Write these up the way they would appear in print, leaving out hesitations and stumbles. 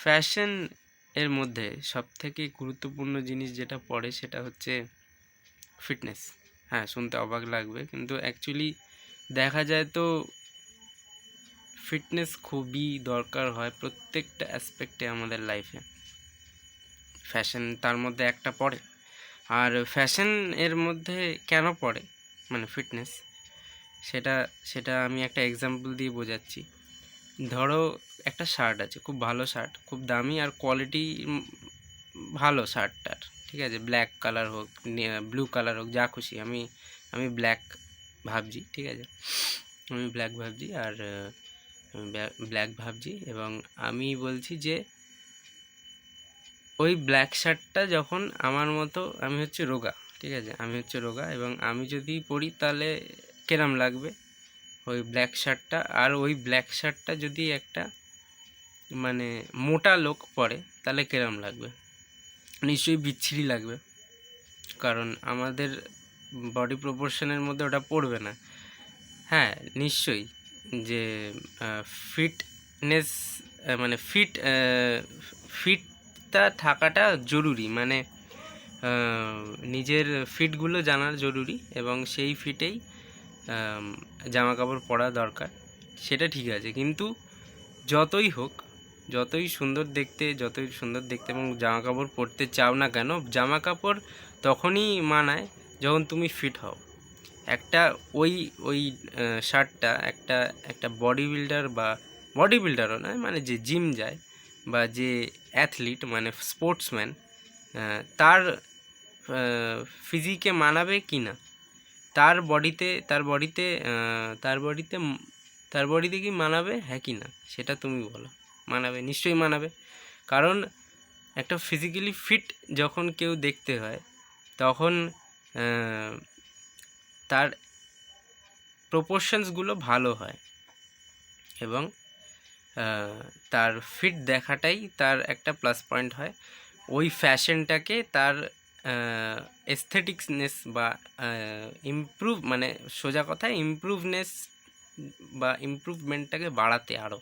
Fashion এর মধ্যে সবথেকে গুরুত্বপূর্ণ জিনিস যেটা পড়ে সেটা হচ্ছে ফিটনেস। হ্যাঁ, শুনতে অবাক লাগবে কিন্তু অ্যাকচুয়ালি দেখা যায় তো ফিটনেস খুবই দরকার হয় প্রত্যেকটা অ্যাসপেক্টে আমাদের লাইফে। ফ্যাশন তার মধ্যে একটা পড়ে। আর ফ্যাশন এর মধ্যে কেন পড়ে মানে ফিটনেস, সেটা সেটা আমি একটা এক্সাম্পল দিয়ে বোঝাচ্ছি। ধরো একটা শার্ট আছে, খুব ভালো শার্ট, খুব দামি আর কোয়ালিটি ভালো শার্টটার, ঠিক আছে, ব্ল্যাক কালার হোক, ব্লু কালার হোক, যা খুশি, আমি আমি ব্ল্যাক ভাবছি, ঠিক আছে, আমি ব্ল্যাক ভাবছি আর ব্ল্যাক ভাবছি এবং আমি বলছি যে ওই ব্ল্যাক শার্টটা যখন আমার মতো, আমি হচ্ছে রোগা, ঠিক আছে, আমি হচ্ছে রোগা এবং আমি যদি পরি তাহলে কেরম লাগবে ওই ব্ল্যাক শার্টটা। আর ওই ব্ল্যাক শার্টটা যদি একটা মানে মোটা লোক পরে তাহলে কেরম লাগবে? নিশ্চয়ই বিচ্ছিরি লাগবে, কারণ আমাদের বডি প্রপোর্শনের মধ্যে ওটা পড়বে না। হ্যাঁ, নিশ্চয়ই যে ফিটনেস মানে ফিটটা থাকাটা জরুরি, মানে নিজের ফিটগুলো জানার জরুরি এবং সেই ফিটেই জামা কাপড় পরা দরকার, সেটা ঠিক আছে। কিন্তু যতই হোক, যতই সুন্দর দেখতে এবং জামা কাপড় পরতে চাও না কেন, জামা কাপড় তখনই মানায় যখন তুমি ফিট হও। একটা ওই ওই শার্টটা একটা একটা বডি বিল্ডারও নয়, মানে যে জিম যায় বা যে অ্যাথলিট মানে স্পোর্টসম্যান, তার ফিজিকে মানাবে কি না, তার বডিতে তার বডিতে তার বডিতে তার বডিতে কি মানাবে, হ্যাঁ কি না, সেটা তুমি বলো। মানাবে, নিশ্চয়ই মানাবে। কারণ একটা ফিজিক্যালি ফিট যখন কেউ দেখতে হয় তখন তার প্রপোর্শনসগুলো ভালো হয় এবং তার ফিট দেখাটাই তার একটা প্লাস পয়েন্ট হয়। ওই ফ্যাশনটাকে তার এস্থেটিক্সনেস বা ইমপ্রুভ, মানে সোজা কথায় ইমপ্রুভনেস বা ইমপ্রুভমেন্টটাকে বাড়াতে আরও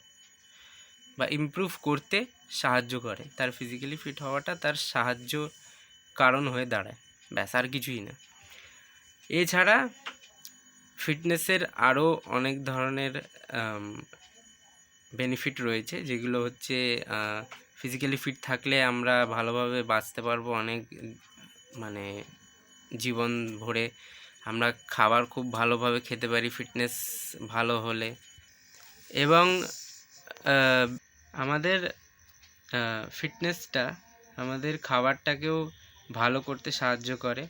বা ইমপ্রুভ করতে সাহায্য করে। তার ফিজিক্যালি ফিট হওয়াটা তার সাহায্য কারণ হয়ে দাঁড়ায়, ব্যাস, আর কিছুই না। এছাড়া ফিটনেসের আরও অনেক ধরনের বেনিফিট রয়েছে, যেগুলো হচ্ছে ফিজিক্যালি ফিট থাকলে আমরা ভালোভাবে বাঁচতে পারবো অনেক, মানে জীবন ভরে আমরা খাবার খুব ভালোভাবে খেতে পারি ফিটনেস ভালো হলে। এবং আমাদের ফিটনেসটা আমাদের খাবারটাকেও ভালো করতে সাহায্য করে,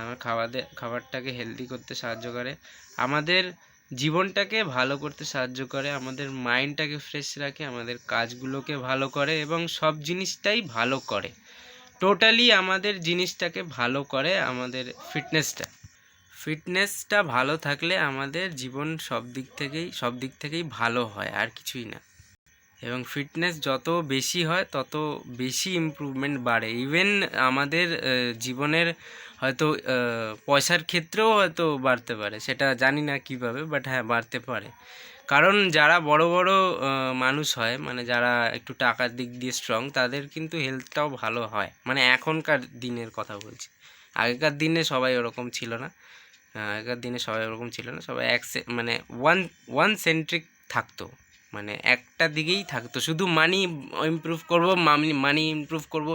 আমার খাবারটাকে হেলদি করতে সাহায্য করে, আমাদের জীবনটাকে ভালো করতে সাহায্য করে, আমাদের মাইন্ডটাকে ফ্রেশ রাখে, আমাদের কাজগুলোকে ভালো করে এবং সব জিনিসটাই ভালো করে। টোটালি আমাদের জিনিসটাকে ভালো করে আমাদের ফিটনেসটা ভালো থাকলে আমাদের জীবন সব দিক থেকেই ভালো হয়, আর কিছুই না। এবং ফিটনেস যত বেশি হয় তত বেশি ইমপ্রুভমেন্ট বাড়ে। ইভেন আমাদের জীবনের হয়তো পয়সার ক্ষেত্রেও হয়তো বাড়তে পারে, সেটা জানি না কীভাবে, বাট হ্যাঁ, বাড়তে পারে। কারণ যারা বড় বড় মানুষ হয়, মানে যারা একটু টাকার দিক দিয়ে স্ট্রং, তাদের কিন্তু হেলথটাও ভালো হয়, মানে এখনকার দিনের কথা বলছি। আগেকার দিনে সবাই ওরকম ছিল না, সবাই মানে ওয়ান সেন্ট্রিক থাকতো, মানে একটা দিকেই থাকতো, শুধু মানি ইমপ্রুভ করব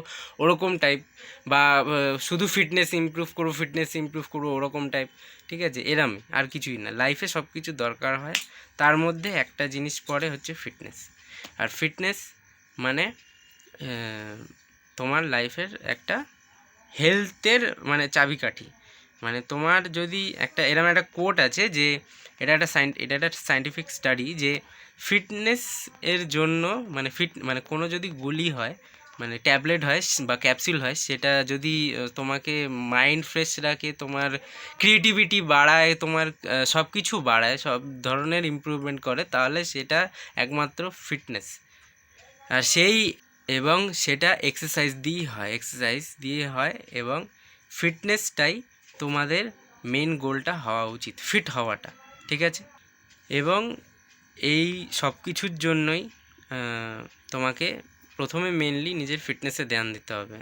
ওরকম টাইপ, বা শুধু ফিটনেস ইমপ্রুভ করবো ওরকম টাইপ, ঠিক আছে, এরমই, আর কিছুই না। লাইফে সব কিছু দরকার হয়, তার মধ্যে একটা জিনিস পড়ে হচ্ছে ফিটনেস। আর ফিটনেস মানে তোমার লাইফের একটা হেলথের মানে চাবিকাঠি। মানে তোমার যদি এরকম একটা কোট আছে যে এটা একটা সায়েন্টিফিক স্টাডি, যে ফিটনেস এর জন্য মানে কোনো যদি গুলি হয়, মানে ট্যাবলেট হয় বা ক্যাপসুল হয়, সেটা যদি তোমাকে মাইন্ড ফ্রেশ রাখে, তোমার ক্রিয়েটিভিটি বাড়ায়, তোমার সব কিছু বাড়ায়, সব ধরনের ইমপ্রুভমেন্ট করে, তাহলে সেটা একমাত্র ফিটনেস। আর এবং সেটা এক্সারসাইজ দিয়ে হয় এবং ফিটনেসটাই তোমাদের মেন গোলটা হওয়া উচিত, ফিট হওয়াটা, ঠিক আছে। এবং এই সব কিছুর জন্যই তোমাকে প্রথমে মেনলি নিজের ফিটনেসে ধ্যান দিতে হবে।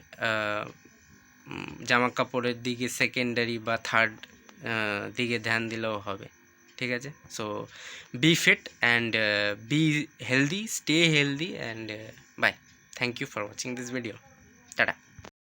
জামা কাপড়ের দিকে সেকেন্ডারি বা থার্ড দিকে ধ্যান দিলেও হবে, ঠিক আছে? So be fit and be healthy, stay healthy and bye. Thank you for watching this video. Tata.